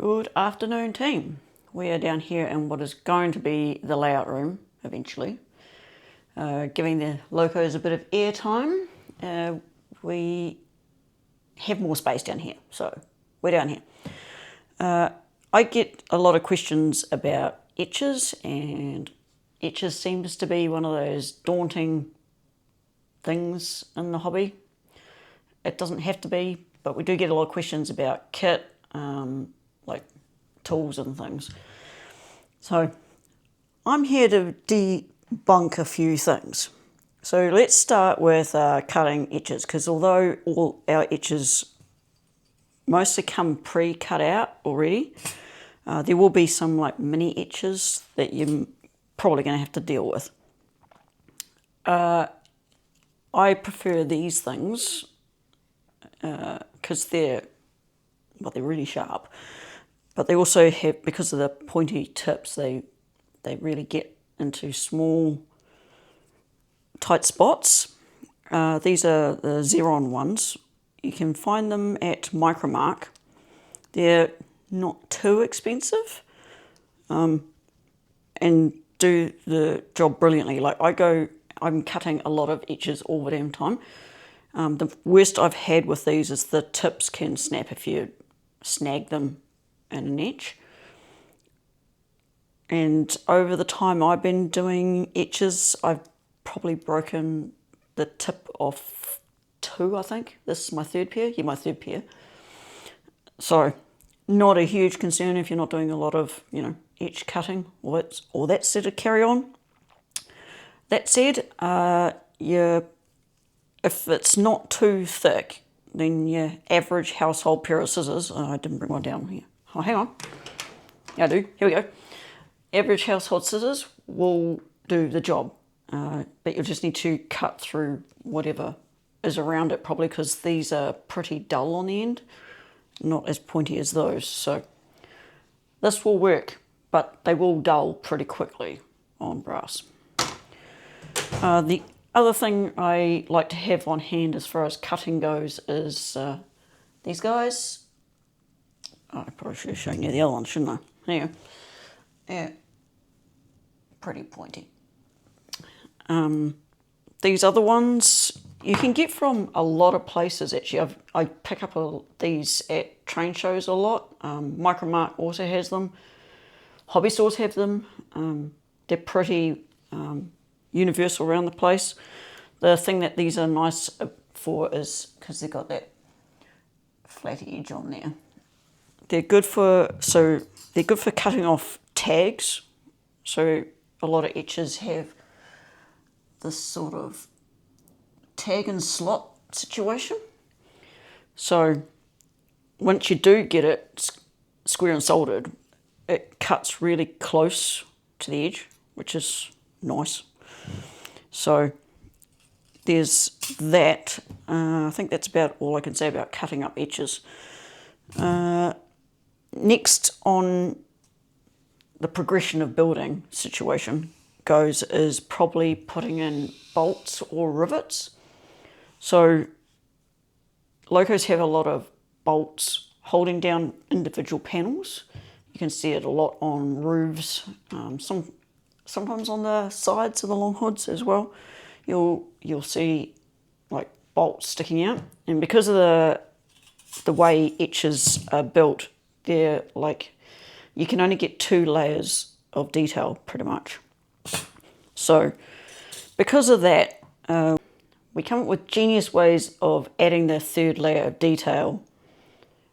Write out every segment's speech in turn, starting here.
Good afternoon, team. We are down here in what is going to be the layout room eventually. Giving the locos a bit of airtime, we have more space down here, so we're down here. I get a lot of questions about etches, and etches seems to be one of those daunting things in the hobby. It doesn't have to be, but we do get a lot of questions about kit, like tools and things. So I'm here to debunk a few things. So let's start with cutting etches, because although all our etches mostly come pre-cut out already, there will be some like mini etches that you're probably going to have to deal with. I prefer these things because they're really sharp, but they also have, because of the pointy tips, they really get into small tight spots. These are the Xeron ones. You can find them at Micromark. They're not too expensive and do the job brilliantly. Like I'm cutting a lot of etches all the damn time. The worst I've had with these is the tips can snap if you snag them in an etch. And over the time I've been doing etches, I've probably broken the tip off 2, I think. This is my third pair. Yeah, my third pair. So not a huge concern if you're not doing a lot of, etch cutting or that sort of carry on. That said, if it's not too thick, then your average household pair of scissors, I didn't bring one down here. Oh, hang on. Yeah, I do. Here we go. Average household scissors will do the job, but you'll just need to cut through whatever is around it, probably because these are pretty dull on the end, not as pointy as those. So this will work, but they will dull pretty quickly on brass. The other thing I like to have on hand as far as cutting goes is these guys. Oh, I probably should have shown you the other one, shouldn't I? There you go. Yeah, pretty pointy. These other ones you can get from a lot of places, actually. I pick up these at train shows a lot. Micromark also has them. Hobby stores have them. They're pretty universal around the place. The thing that these are nice for is because they've got that flat edge on there. They're good for cutting off tags. So a lot of etches have this sort of tag and slot situation. So once you do get it square and soldered, it cuts really close to the edge, which is nice. So there's that. I think that's about all I can say about cutting up etches. Next on the progression of building situation goes is probably putting in bolts or rivets. So locos have a lot of bolts holding down individual panels. You can see it a lot on roofs, sometimes on the sides of the long hoods as well. You'll see like bolts sticking out, and because of the way etches are built, they're like, you can only get 2 layers of detail pretty much. So because of that, we come up with genius ways of adding the 3rd layer of detail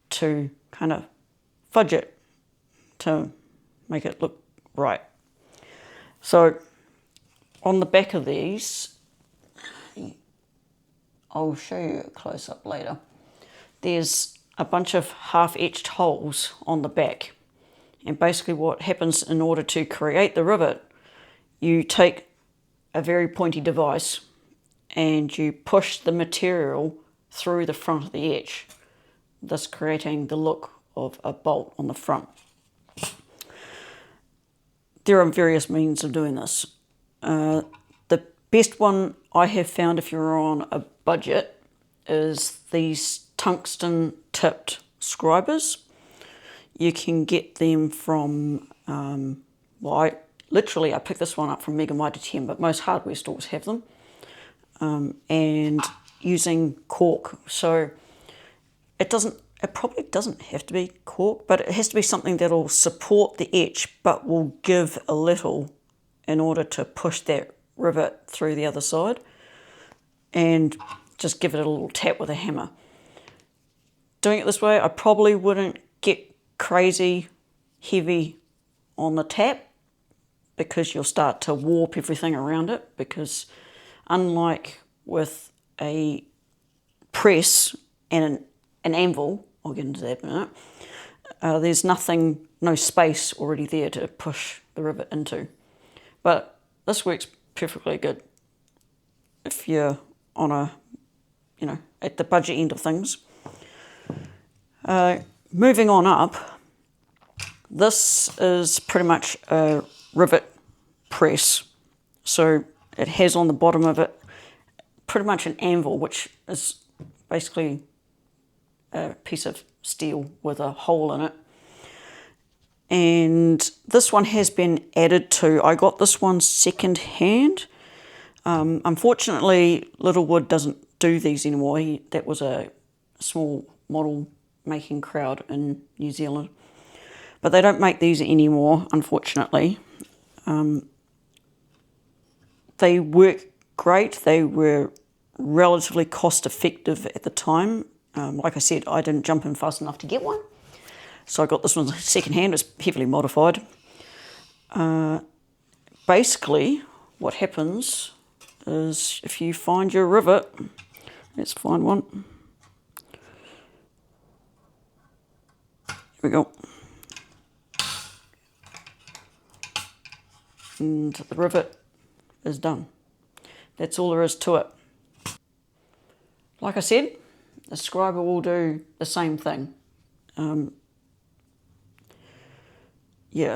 to kind of fudge it, to make it look right. So on the back of these, I'll show you a close-up later, there's a bunch of half-etched holes on the back. And basically what happens, in order to create the rivet, you take a very pointy device and you push the material through the front of the etch, thus creating the look of a bolt on the front. There are various means of doing this. The best one I have found if you're on a budget is these tungsten tipped scribers. you can get them from, I picked this one up from Mega Mighty 10, but most hardware stores have them. And using cork. So it probably doesn't have to be cork, but it has to be something that'll support the etch, but will give a little in order to push that rivet through the other side. And just give it a little tap with a hammer. Doing it this way, I probably wouldn't get crazy heavy on the tap because you'll start to warp everything around it, because unlike with a press and an anvil, I'll get into that in a minute, there's no space already there to push the rivet into. But this works perfectly good if you're on at the budget end of things. Moving on up, this is pretty much a rivet press. So it has on the bottom of it pretty much an anvil, which is basically a piece of steel with a hole in it. And this one has been added to. I got this one second hand. Unfortunately, Littlewood doesn't do these anymore. That was a small model making crowd in New Zealand. But they don't make these anymore, unfortunately. They work great. They were relatively cost effective at the time. Like I said, I didn't jump in fast enough to get one. So I got this one second hand. It's heavily modified. Basically, what happens is if you find your rivet, let's find one. Here we go. And the rivet is done. That's all there is to it. Like I said, the scriber will do the same thing.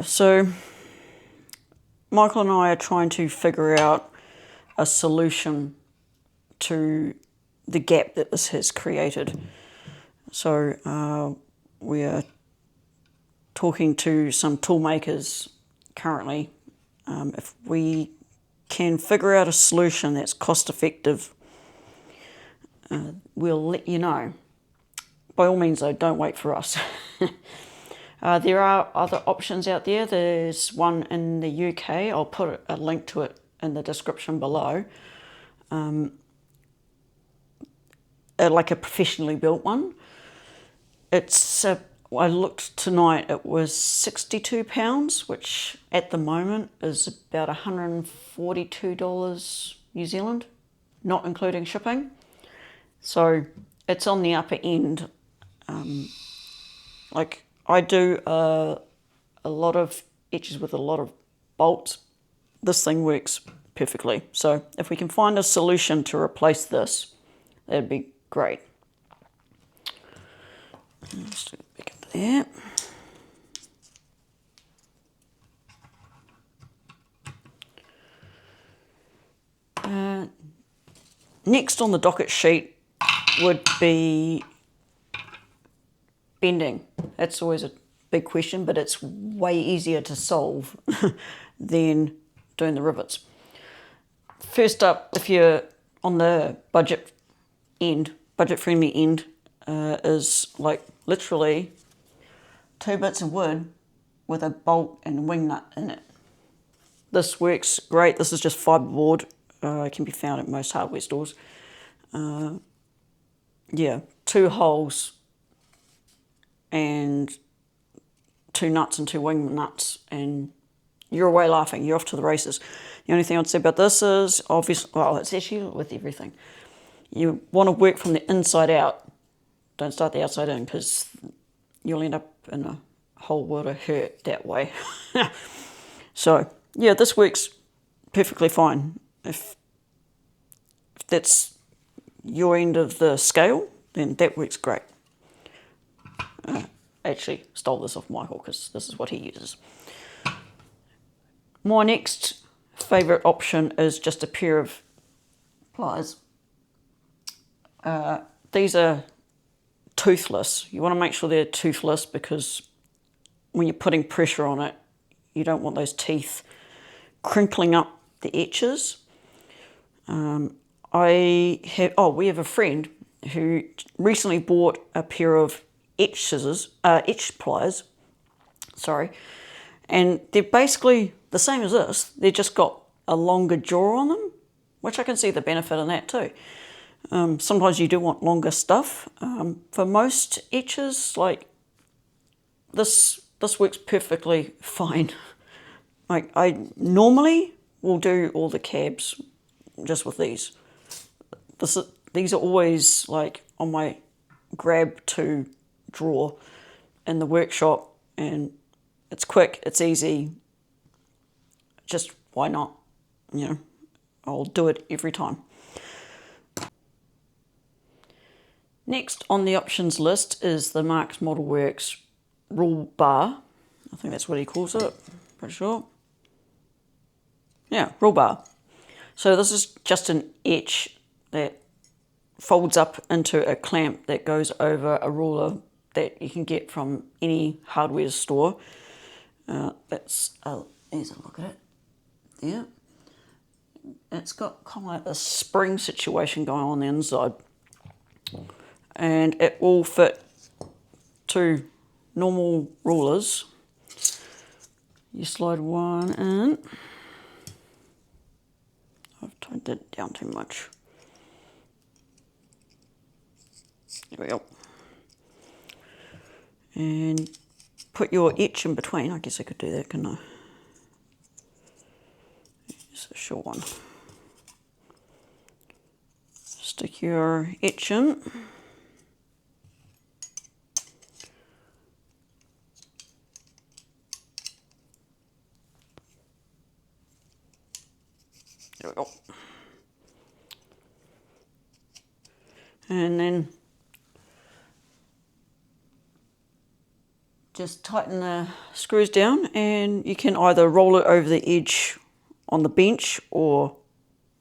So Michael and I are trying to figure out a solution to the gap that this has created. So we are talking to some tool makers currently. If we can figure out a solution that's cost effective, we'll let you know. By all means though, don't wait for us. There are other options out there. There's one in the UK. I'll put a link to it in the description below. Like a professionally built one. I looked tonight, it was £62, which at the moment is about $142 New Zealand, not including shipping. So it's on the upper end. Like I do a lot of etches with a lot of bolts. This thing works perfectly. So if we can find a solution to replace this, that'd be great. Let's do it back into there. Next on the docket sheet would be bending. That's always a big question, but it's way easier to solve than doing the rivets. First up, if you're on the budget-friendly end, is like literally 2 bits of wood with a bolt and wing nut in it. This works great. This is just fiberboard. It can be found at most hardware stores. 2 holes and 2 nuts and 2 wing nuts, and you're away laughing. You're off to the races. The only thing I'd say about this is, obviously, well, it's actually with everything. You want to work from the inside out. Don't start the outside in, because you'll end up in a whole world of hurt that way. So, yeah, this works perfectly fine. If that's your end of the scale, then that works great. I actually stole this off Michael because this is what he uses. My next favourite option is just a pair of pliers. These are toothless. You want to make sure they're toothless because when you're putting pressure on it, you don't want those teeth crinkling up the etches. We have a friend who recently bought a pair of etch pliers, and they're basically the same as this. They've just got a longer jaw on them, which I can see the benefit in that too. Sometimes you do want longer stuff. For most etches, like this works perfectly fine. Like I normally will do all the cabs just with these. These are always like on my grab to drawer in the workshop, and it's quick, it's easy. Just why not? You know, I'll do it every time. Next on the options list is the Marks Model Works rule bar. I think that's what he calls it, pretty sure. Yeah, rule bar. So this is just an etch that folds up into a clamp that goes over a ruler that you can get from any hardware store. Here's a look at it. Yeah. It's got kind of like a spring situation going on the inside. And it will fit two normal rulers. You slide one in. I've toned it down too much. There we go. And put your etch in between. I guess I could do that, couldn't I? Just a short one. Stick your etch in. There we go. And then just tighten the screws down, and you can either roll it over the edge on the bench or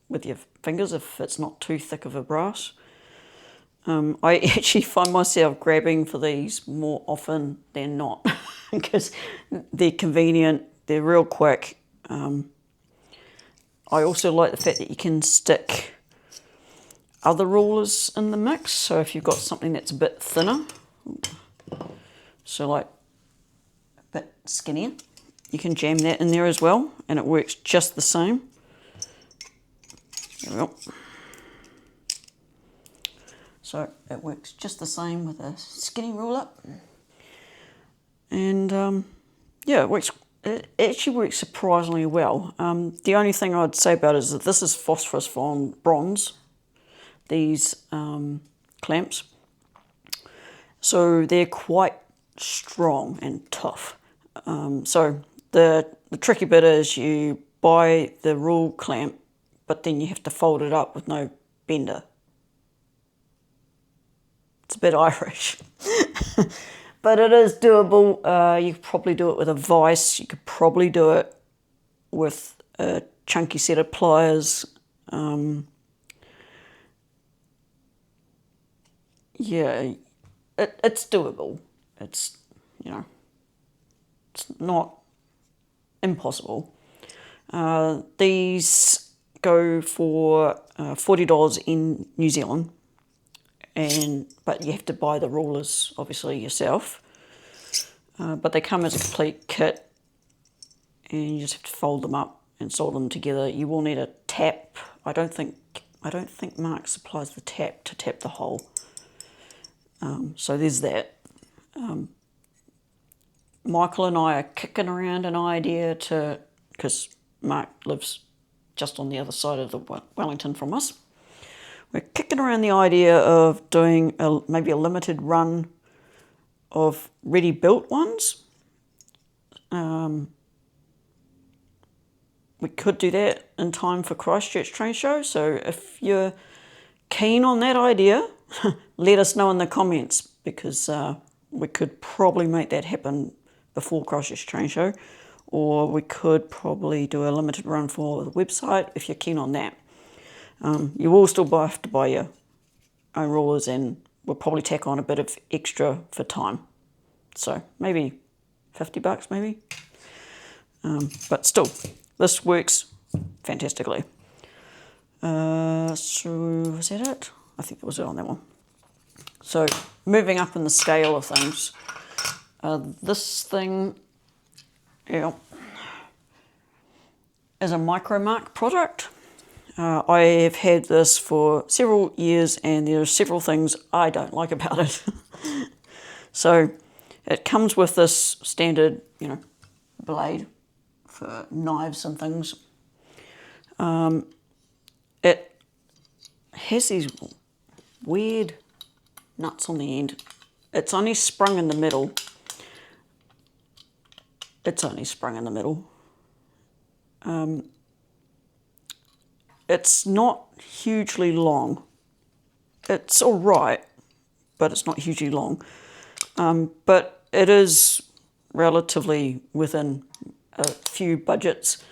with your fingers if it's not too thick of a brass. I actually find myself grabbing for these more often than not because they're convenient, they're real quick. I also like the fact that you can stick other rulers in the mix. So if you've got something that's a bit thinner, so like a bit skinnier, you can jam that in there as well, and it works just the same. There we go. So it works just the same with a skinny ruler. And yeah, it actually works surprisingly well. The only thing I'd say about it is that this is phosphorus bronze, these clamps. So they're quite strong and tough. So the tricky bit is you buy the rule clamp, but then you have to fold it up with no bender. It's a bit Irish. But it is doable. You could probably do it with a vise. You could probably do it with a chunky set of pliers. Yeah, it's doable. It's, you know, it's not impossible. These go for $40 in New Zealand. But you have to buy the rulers obviously yourself, but they come as a complete kit, and you just have to fold them up and solder them together. You will need a tap. I don't think Mark supplies the tap to tap the hole, so there's that. Michael and I are kicking around an idea because Mark lives just on the other side of the Wellington from us. We're kicking around the idea of doing maybe a limited run of ready-built ones. We could do that in time for Christchurch Train Show. So if you're keen on that idea, let us know in the comments, because we could probably make that happen before Christchurch Train Show, or we could probably do a limited run for the website if you're keen on that. You will still have to buy your own rulers, and we'll probably tack on a bit of extra for time. So maybe $50 maybe. But still, this works fantastically. So was that it? I think that was it on that one. So moving up in the scale of things, this thing, yeah, is a Micromark product. I have had this for several years and there are several things I don't like about it. So it comes with this standard, blade for knives and things. It has these weird nuts on the end. It's only sprung in the middle. It's not hugely long. It's all right, but it's not hugely long. But it is relatively within a few budgets.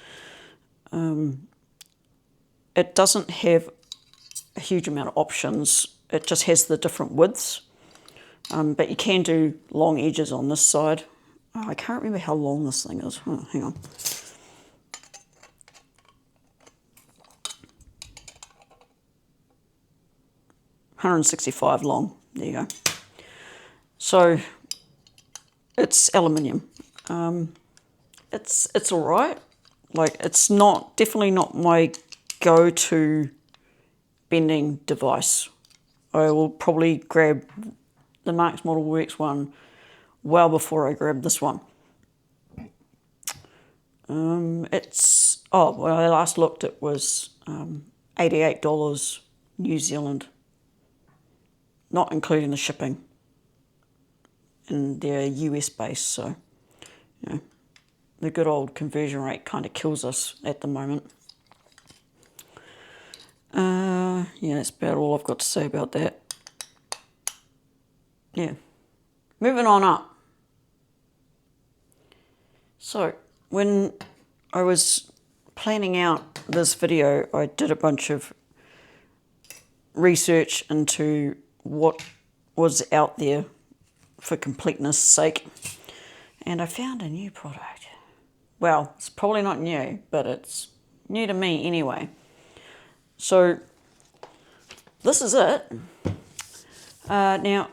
It doesn't have a huge amount of options. It just has the different widths. But you can do long edges on this side. Oh, I can't remember how long this thing is. Oh, hang on. $165 long. There you go. So it's aluminium. It's all right. Like, it's definitely not my go-to bending device. I will probably grab the Marks Model Works one well before I grab this one. When I last looked, it was $88 New Zealand, not including the shipping. And they're US based, so the good old conversion rate kind of kills us at the moment. Yeah, that's about all I've got to say about that. Yeah, moving on up. So when I was planning out this video, I did a bunch of research into what was out there for completeness sake, and I found a new product. Well, it's probably not new, but it's new to me anyway. So this is it. Now,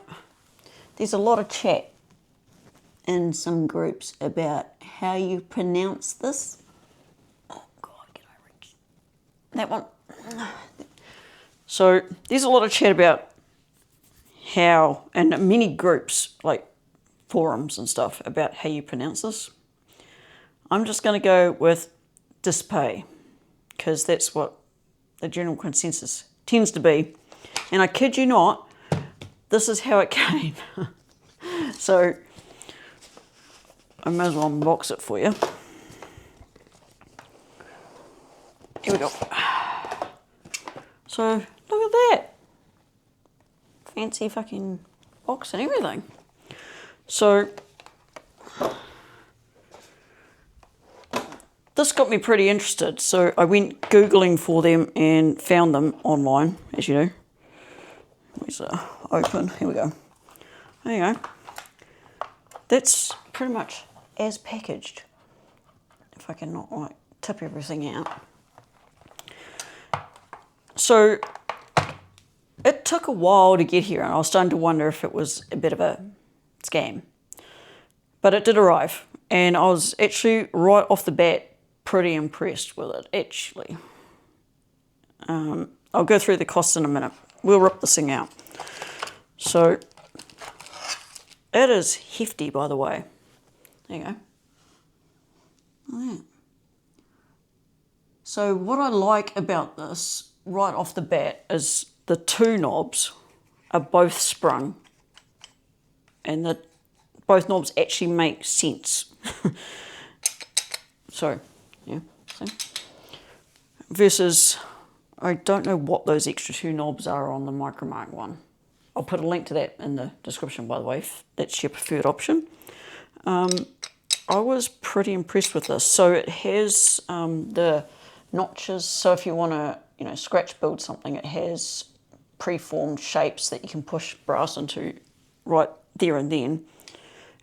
there's a lot of chat in some groups about how you pronounce this. Oh God, can I reach that one? So there's a lot of chat about how, and many groups, like forums and stuff, about how you pronounce this. I'm just going to go with display, because that's what the general consensus tends to be. And I kid you not, this is how it came. So I may as well unbox it for you. Here we go. So look at that. Fancy fucking box and everything. So this got me pretty interested. So I went Googling for them and found them online, as you do. Where's open? Here we go. There you go. That's pretty much as packaged. If I can not like tip everything out. So it took a while to get here, and I was starting to wonder if it was a bit of a scam. But it did arrive, and I was actually right off the bat pretty impressed with it, actually. I'll go through the costs in a minute. We'll rip this thing out. So it is hefty, by the way. There you go. Look at that. So what I like about this right off the bat is the two knobs are both sprung, and that both knobs actually make sense. So, yeah, see? Versus, I don't know what those extra two knobs are on the Micromark one. I'll put a link to that in the description, by the way, if that's your preferred option. I was pretty impressed with this. So it has the notches, so if you want to, scratch build something, it has preformed shapes that you can push brass into right there and then.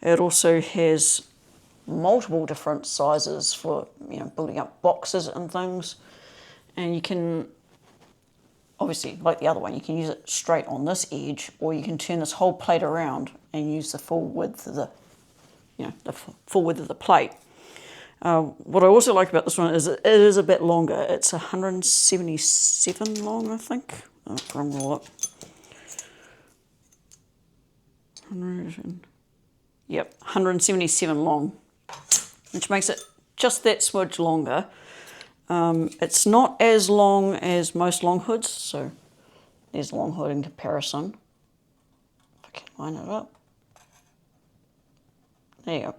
It also has multiple different sizes for, you know, building up boxes and things. And you can, obviously, like the other one, you can use it straight on this edge, or you can turn this whole plate around and use the full width of the, you know, the full width of the plate. What I also like about this one is it is a bit longer. It's 177 long, I think. Oh, wrong roll up. 177 long, which makes it just that smudge longer. It's not as long as most long hoods, so there's a long hood in comparison. If I can line it up. There you go.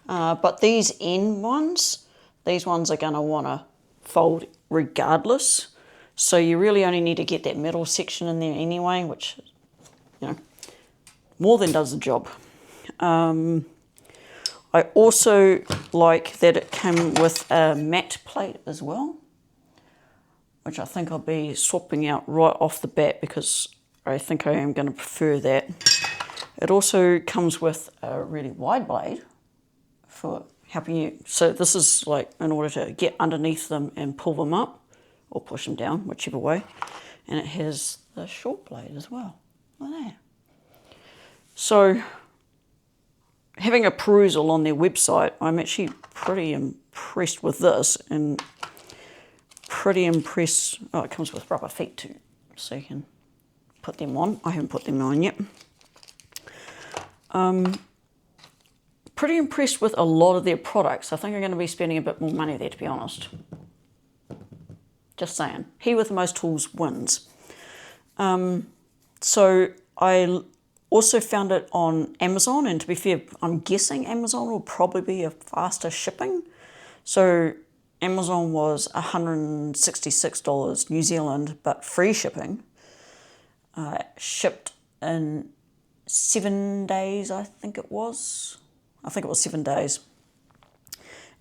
But these end ones, these ones are going to want to fold regardless. So you really only need to get that middle section in there anyway, which, you know, more than does the job. I also like that it came with a matte plate as well, which I think I'll be swapping out right off the bat because I think I am going to prefer that. It also comes with a really wide blade for helping you. So this is like in order to get underneath them and pull them up or push them down, whichever way. And it has the short blade as well. Look at that. So having a perusal on their website, I'm actually pretty impressed with this, and pretty impressed. Oh, it comes with rubber feet too, so you can put them on. I haven't put them on yet. Pretty impressed with a lot of their products. I think I'm going to be spending a bit more money there, to be honest. Just saying. He with the most tools wins. So I also found it on Amazon, and to be fair, I'm guessing Amazon will probably be a faster shipping. So Amazon was $166 New Zealand, but free shipping. Shipped in 7 days, I think it was. I think it was 7 days.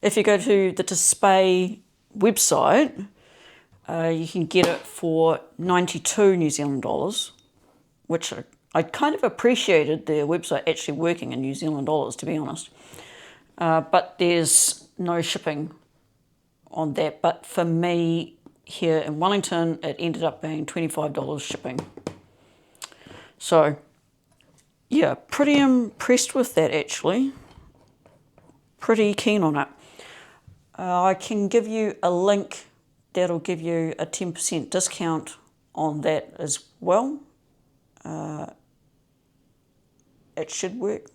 If you go to the Display website, you can get it for 92 New Zealand dollars, which I kind of appreciated their website actually working in New Zealand dollars, to be honest. But there's no shipping on that. But for me here in Wellington, it ended up being $25 shipping. So, yeah, pretty impressed with that actually. Pretty keen on it. I can give you a link that'll give you a 10% discount on that as well. It should work.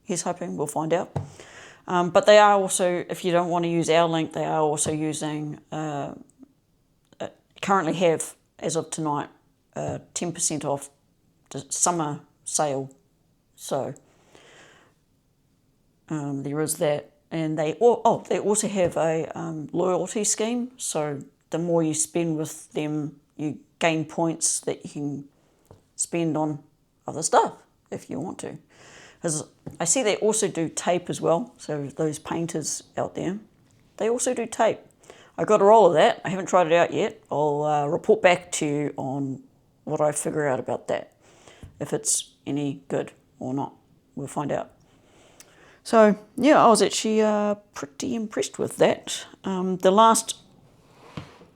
Here's hoping, we'll find out. But they are also, if you don't want to use our link, they are also using, currently have, as of tonight, 10% off the summer sale. So there is that. And they also have a loyalty scheme. So the more you spend with them, you gain points that you can spend on other stuff if you want to. Because I see they also do tape as well. So those painters out there, they also do tape. I got a roll of that. I haven't tried it out yet. I'll report back to you on what I figure out about that. If it's any good or not, we'll find out. So yeah, I was actually pretty impressed with that. The last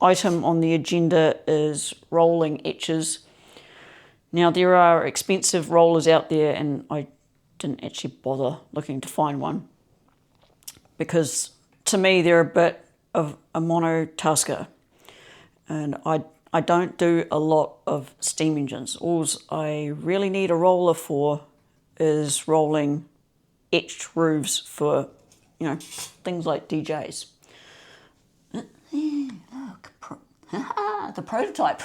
item on the agenda is rolling etches. Now there are expensive rollers out there, and I didn't actually bother looking to find one because to me they're a bit of a monotasker, and I don't do a lot of steam engines. All I really need a roller for is rolling etched roofs for, you know, things like DJs. The prototype.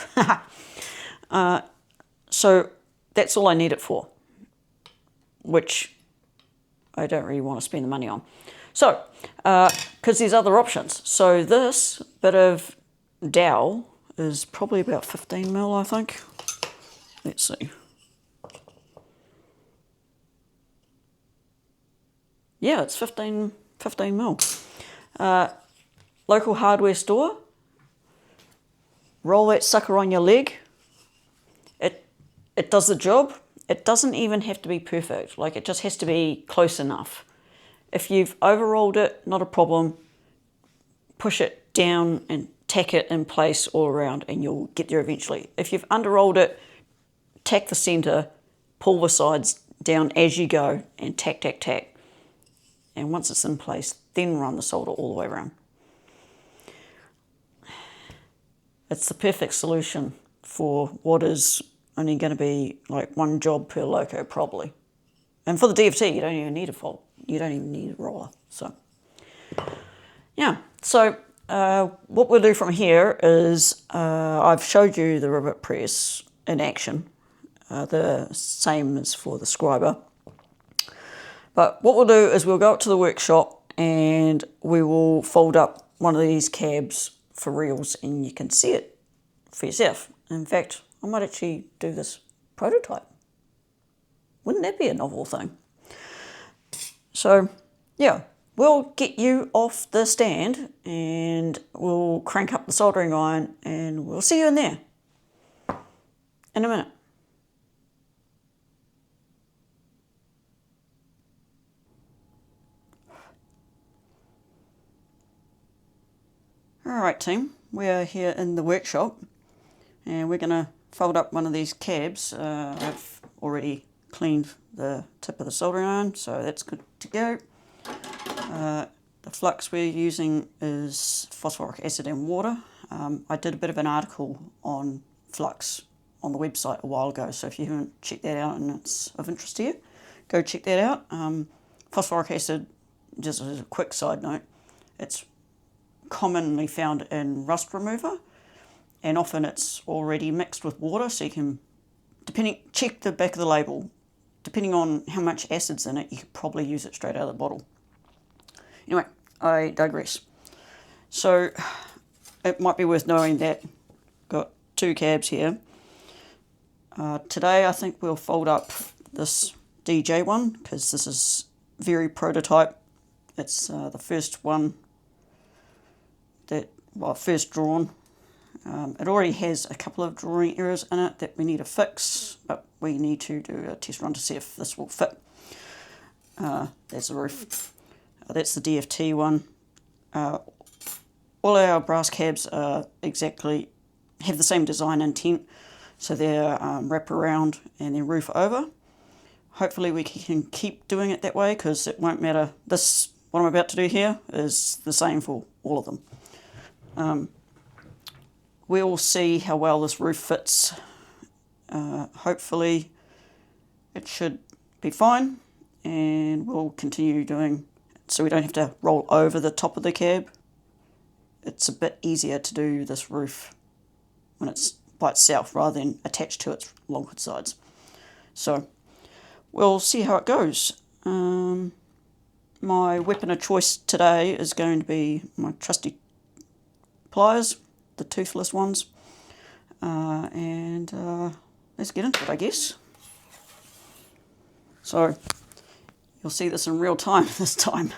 So that's all I need it for, which I don't really want to spend the money on. So, because there's other options. So this bit of dowel is probably about 15 mil, I think. Let's see. Yeah, it's 15 mil. Local hardware store. Roll that sucker on your leg. It does the job. It doesn't even have to be perfect. Like, it just has to be close enough. If you've overrolled it, not a problem. Push it down and tack it in place all around and you'll get there eventually. If you've underrolled it, tack the centre, pull the sides down as you go and tack, tack, tack. And once it's in place, then run the solder all the way around. It's the perfect solution for what is only going to be like one job per loco probably. And for the DFT, you don't even need a fault. You don't even need a roller. So, yeah. So what we'll do from here is I've showed you the rivet press in action. The same as for the scriber. But what we'll do is we'll go up to the workshop and we will fold up one of these cabs for reals and you can see it for yourself. In fact, I might actually do this prototype. Wouldn't that be a novel thing? So, yeah, we'll get you off the stand and we'll crank up the soldering iron and we'll see you in there in a minute. Alright team, we are here in the workshop and we're going to fold up one of these cabs. I've already cleaned the tip of the soldering iron, so that's good to go. The flux we're using is phosphoric acid and water. I did a bit of an article on flux on the website a while ago, so if you haven't checked that out and it's of interest to you, go check that out. Phosphoric acid, just as a quick side note, it's commonly found in rust remover and often it's already mixed with water, so you can, check the back of the label. Depending on how much acid's in it, you could probably use it straight out of the bottle. Anyway, I digress. So it might be worth knowing that got two cabs here. Today I think we'll fold up this DJ one because this is very prototype. It's the first one first drawn. It already has a couple of drawing errors in it that we need to fix, but we need to do a test run to see if this will fit. There's the roof. That's the DFT one. All our brass cabs have the same design intent, so they're wrap around and then roof over. Hopefully we can keep doing it that way because it won't matter. What I'm about to do here is the same for all of them. We'll see how well this roof fits. Hopefully it should be fine and we'll continue doing so we don't have to roll over the top of the cab. It's a bit easier to do this roof when it's by itself rather than attached to its longwood sides. So we'll see how it goes. My weapon of choice today is going to be my trusty pliers, the toothless ones, and let's get into it, I guess. So you'll see this in real time this time.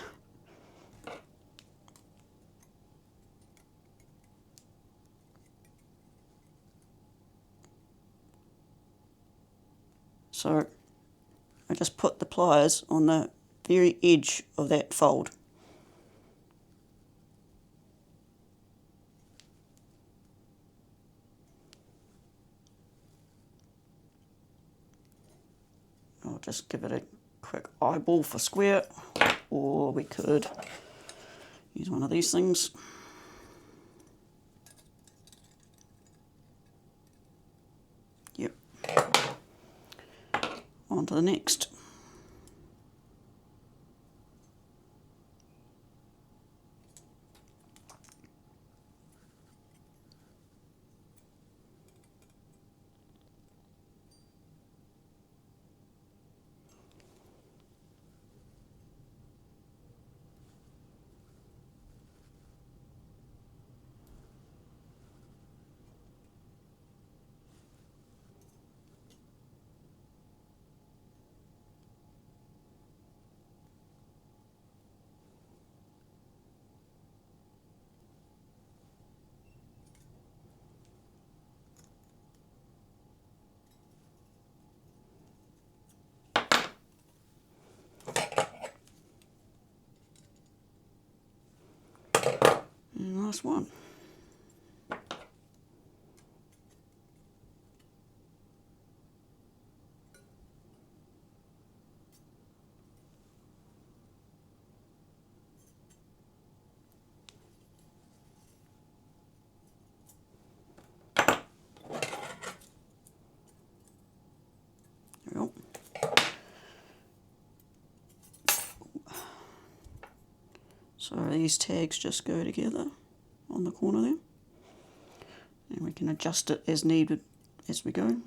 So I just put the pliers on the very edge of that fold. I'll just give it a quick eyeball for square, or we could use one of these things. Yep. On to the next. last one. There we go. So these tags just go together on the corner there, and we can adjust it as needed as we go.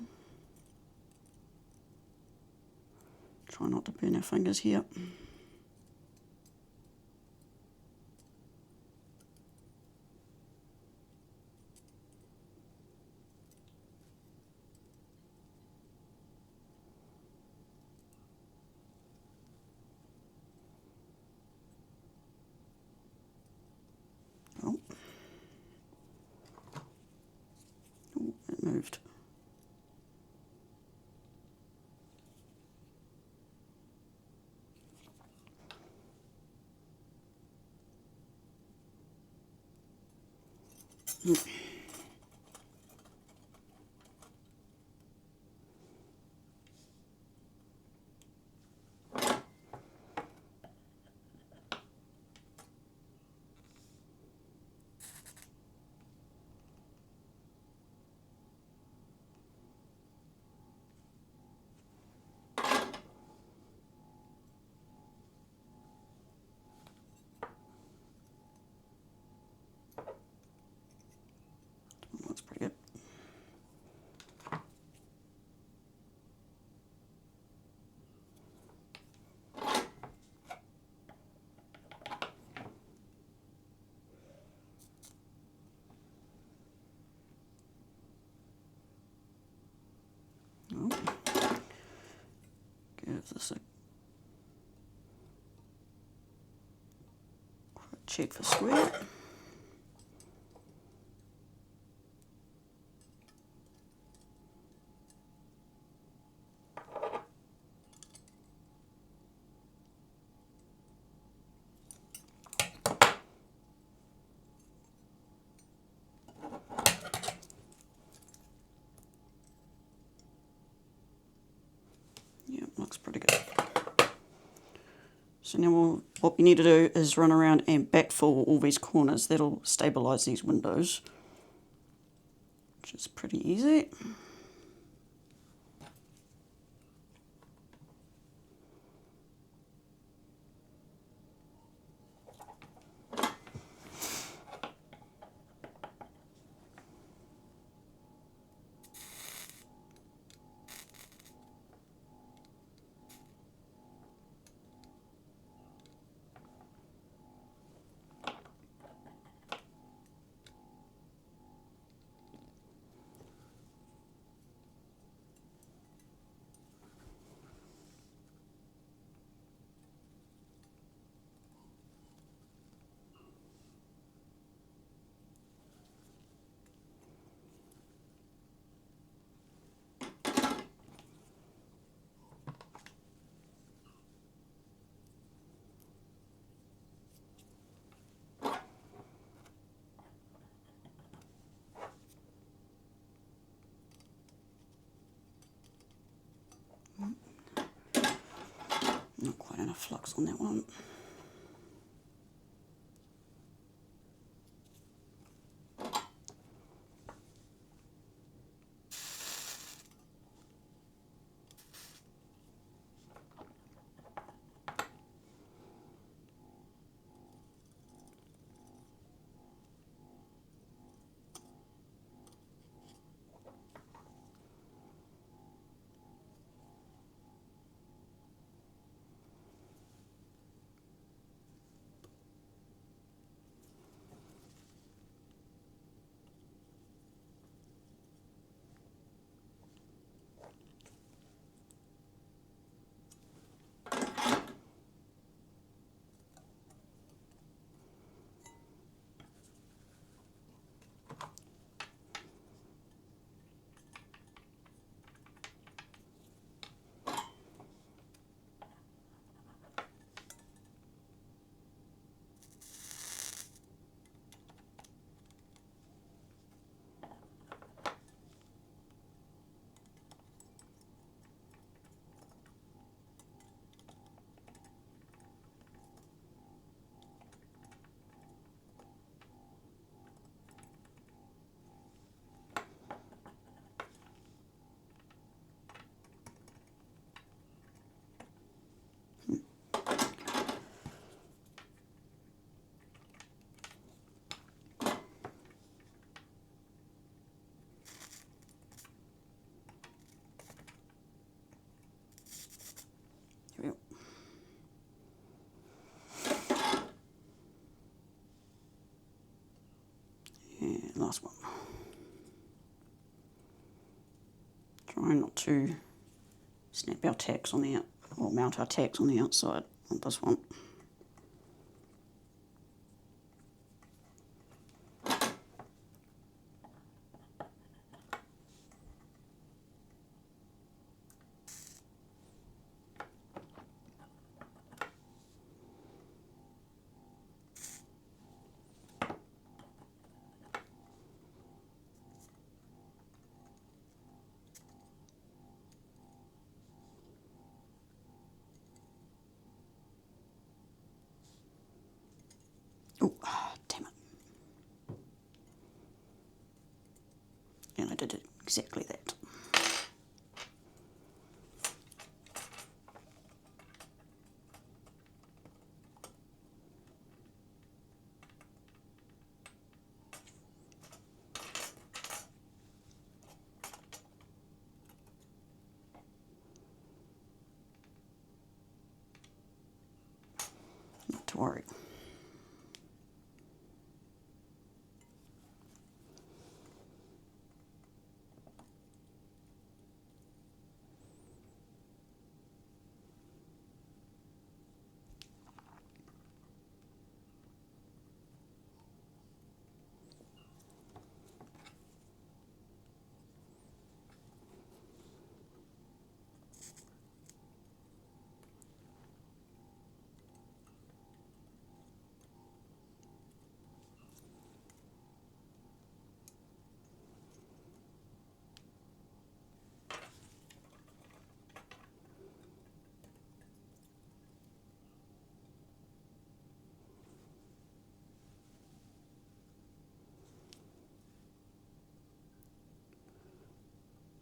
Try not to burn our fingers here. Oh, it moved. Looks pretty good. Oh. Give this a check for square. Yeah, looks pretty good. So now what we need to do is run around and backfill all these corners. That'll stabilise these windows, which is pretty easy. Not quite enough flux on that one. last one. Try not to snap our tacks on the out, or mount our tacks on the outside on this one. Oh, damn it. And I did it exactly that. Not to worry.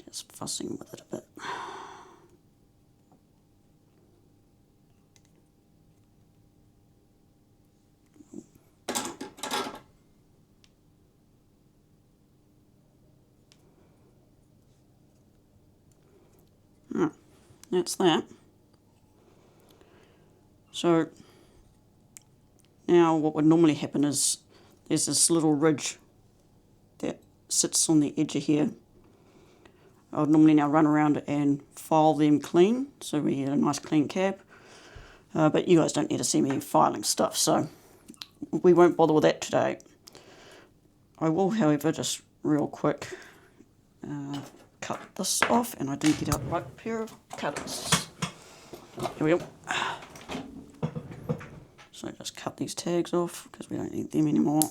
Just fussing with it a bit. That's that. So now what would normally happen is there's this little ridge that sits on the edge of here. I would normally now run around and file them clean, so we get a nice clean cab. But you guys don't need to see me filing stuff, so we won't bother with that today. I will, however, just real quick cut this off, and I didn't get out the right pair of cutters. Here we go. So just cut these tags off because we don't need them anymore.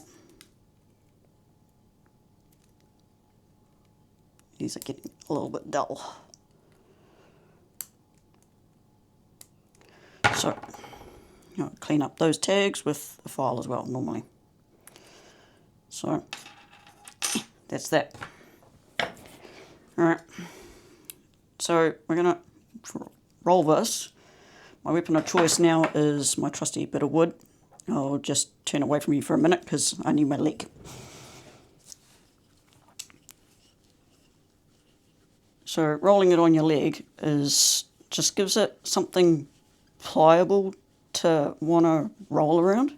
These are getting a little bit dull. So clean up those tags with the file as well normally. So that's that. Alright, so we're going to roll this. My weapon of choice now is my trusty bit of wood. I'll just turn away from you for a minute because I need my leg. So rolling it on your leg just gives it something pliable to want to roll around.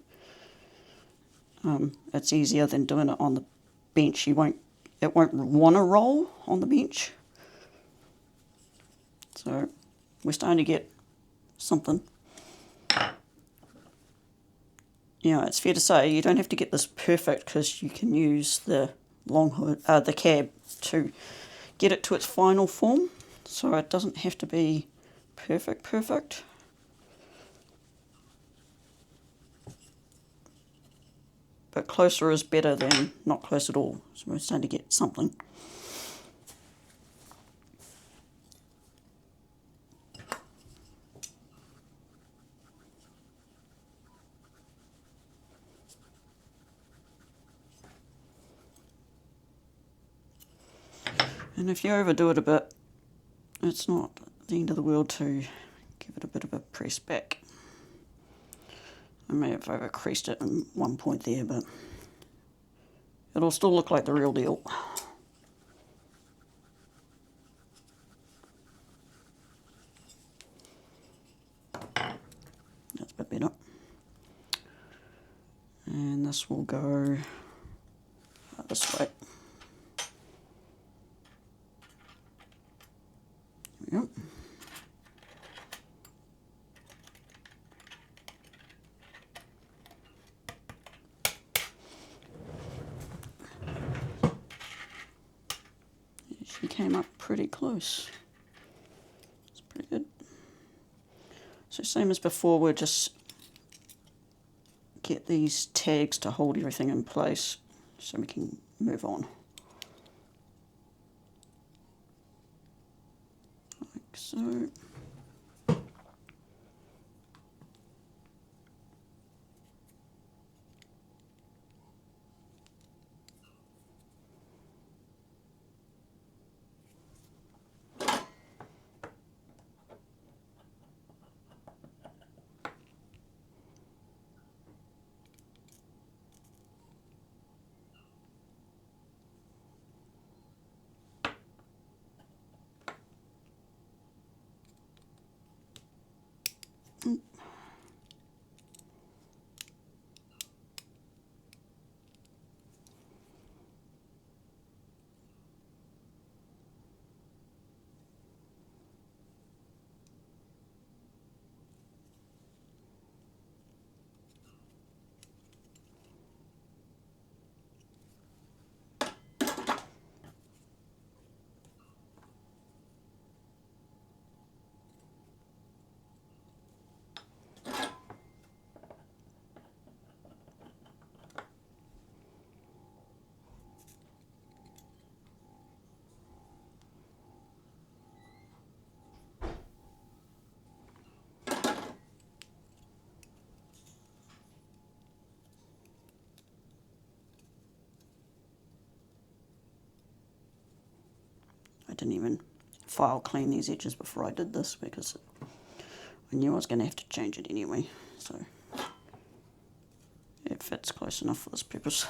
It's easier than doing it on the bench. It won't want to roll on the bench. So we're starting to get something. It's fair to say you don't have to get this perfect because you can use the long hood, the cab to get it to its final form. So it doesn't have to be perfect. But closer is better than not close at all. So we're starting to get something. And if you overdo it a bit, it's not the end of the world to give it a bit of a press back. I may have over creased it in one point there, but it'll still look like the real deal. That's a bit better. And this will go this way. actually came up pretty close. It's pretty good. So same as before, we'll just get these tags to hold everything in place so we can move on. Like so. I didn't even file clean these edges before I did this because I knew I was going to have to change it anyway, so it fits close enough for this purpose.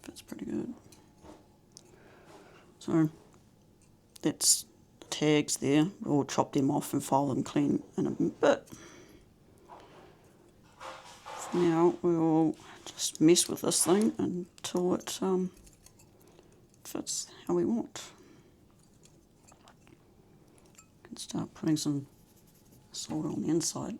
Fits pretty good. So that's the tags there. We'll chop them off and file them clean in a bit. For now we'll just mess with this thing until it fits how we want. Can start putting some solder on the inside.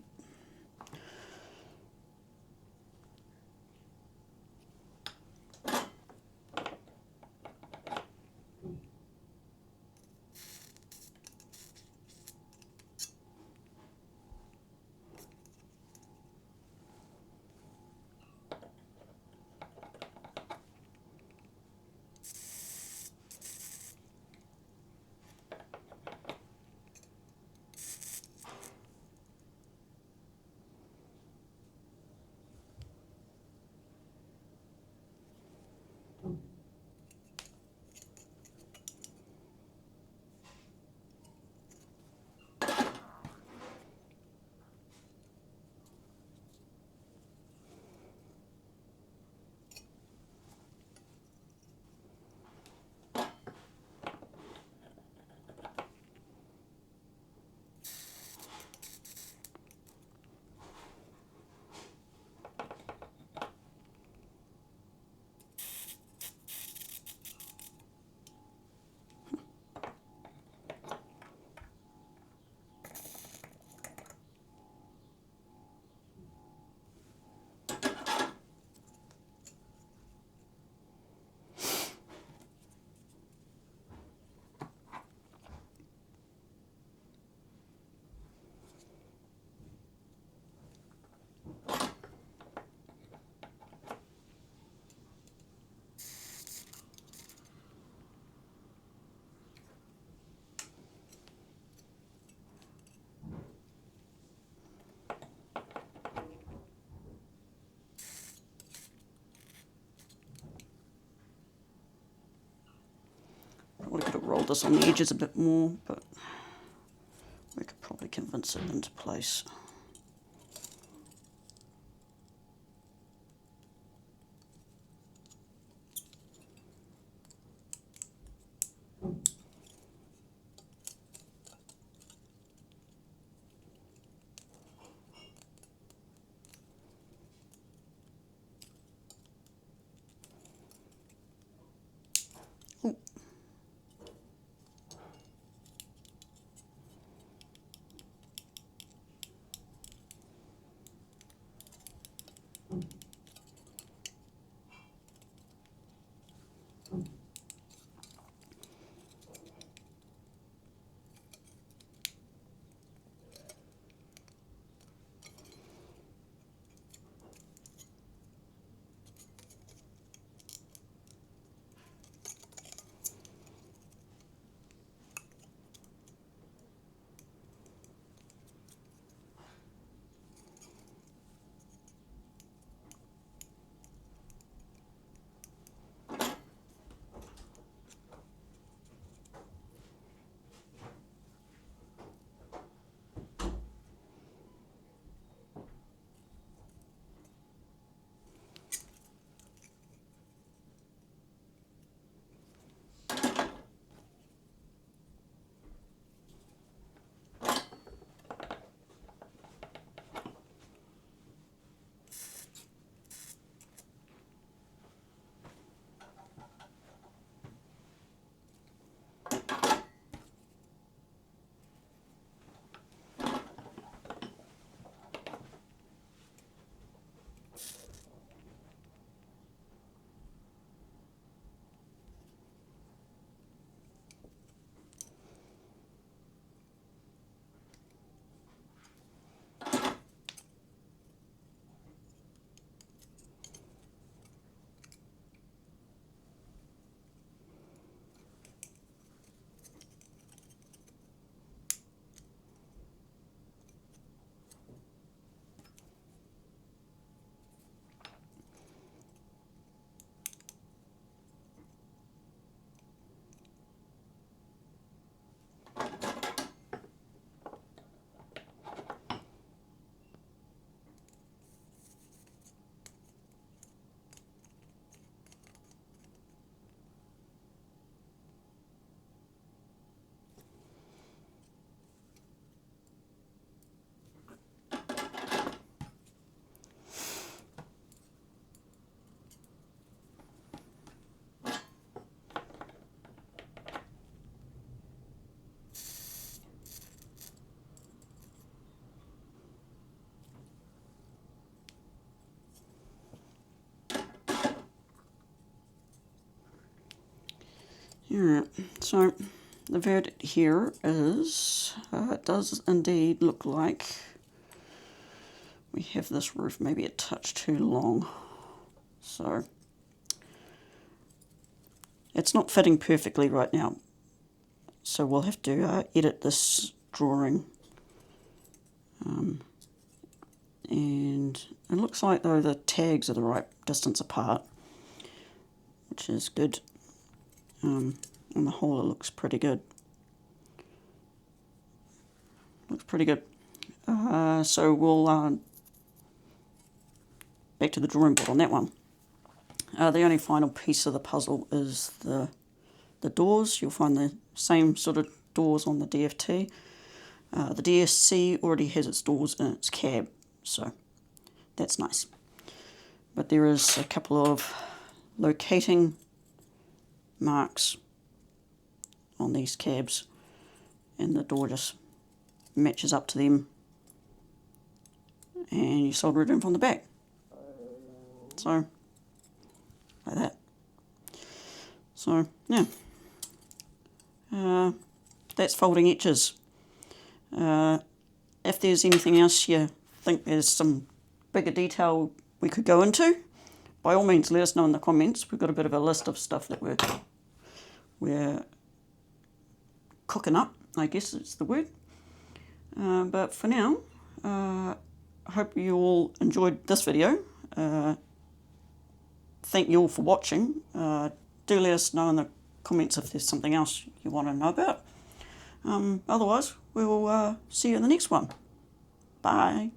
Probably could have rolled this on the edges a bit more, but We could probably convince it into place. Ooh. Alright, so the verdict here is, it does indeed look like we have this roof maybe a touch too long. So it's not fitting perfectly right now. So we'll have to edit this drawing. And it looks like though the tags are the right distance apart, which is good. On the whole it looks pretty good. Looks pretty good. So we'll back to the drawing board on that one. The only final piece of the puzzle is the doors. You'll find the same sort of doors on the DFT. The DSC already has its doors in its cab, so that's nice. But there is a couple of locating marks on these cabs, and the door just matches up to them, and you solder it in from the back. So, like that. So, yeah. That's folding etches. If there's anything else you think there's some bigger detail we could go into, by all means let us know in the comments. We've got a bit of a list of stuff that we're cooking up, I guess is the word. But for now, I hope you all enjoyed this video. Thank you all for watching. Do let us know in the comments if there's something else you want to know about. Otherwise, we will see you in the next one. Bye.